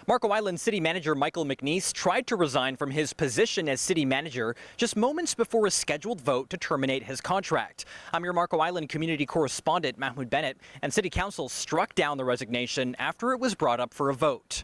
Marco Island City Manager Michael McNees tried to resign from his position as city manager just moments before a scheduled vote to terminate his contract. I'm your Marco Island community correspondent, Mahmoud Bennett, and City Council struck down the resignation after it was brought up for a vote.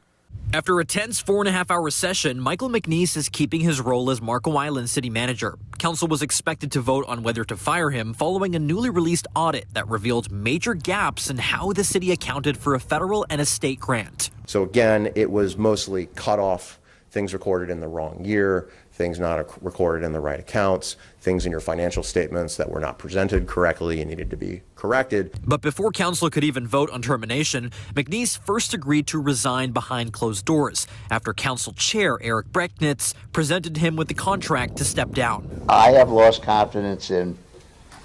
After a tense 4.5-hour session, Michael McNees is keeping his role as Marco Island City Manager. Council was expected to vote on whether to fire him following a newly released audit that revealed major gaps in how the city accounted for a federal and a state grant. So again, it was mostly cut off, things recorded in the wrong year, things not recorded in the right accounts, things in your financial statements that were not presented correctly and needed to be corrected. But before council could even vote on termination, McNees first agreed to resign behind closed doors after council chair Eric Brecknitz presented him with the contract to step down. I have lost confidence in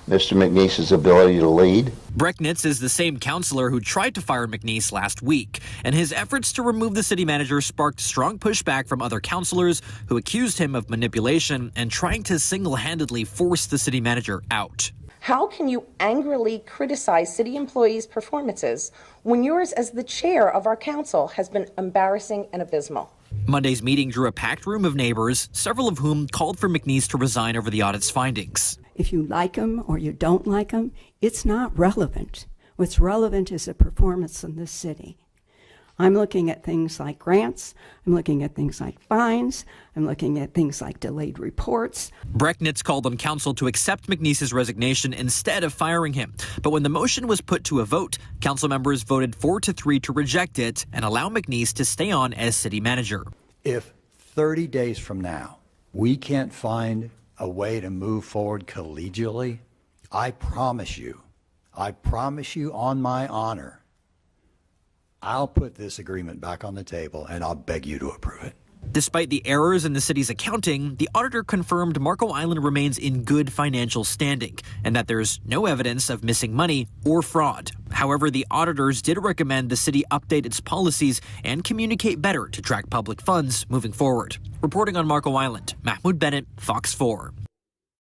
Mr. McNees's ability to lead. Brecknitz is the same councillor who tried to fire McNees last week, and his efforts to remove the city manager sparked strong pushback from other councillors who accused him of manipulation and trying to single-handedly force the city manager out. How can you angrily criticize city employees' performances when yours as the chair of our council has been embarrassing and abysmal? Monday's meeting drew a packed room of neighbors, several of whom called for McNees to resign over the audit's findings. If you like him or you don't like him, it's not relevant. What's relevant is the performance in this city. I'm looking at things like grants, I'm looking at things like fines, I'm looking at things like delayed reports. Brecknitz called on council to accept McNees's resignation instead of firing him. But when the motion was put to a vote, council members voted 4-3 to reject it and allow McNees to stay on as city manager. If 30 days from now we can't find a way to move forward collegially, I promise you on my honor, I'll put this agreement back on the table and I'll beg you to approve it. Despite the errors in the city's accounting, the auditor confirmed Marco Island remains in good financial standing and that there's no evidence of missing money or fraud. However, the auditors did recommend the city update its policies and communicate better to track public funds moving forward. Reporting on Marco Island, Mahmoud Bennett, Fox 4.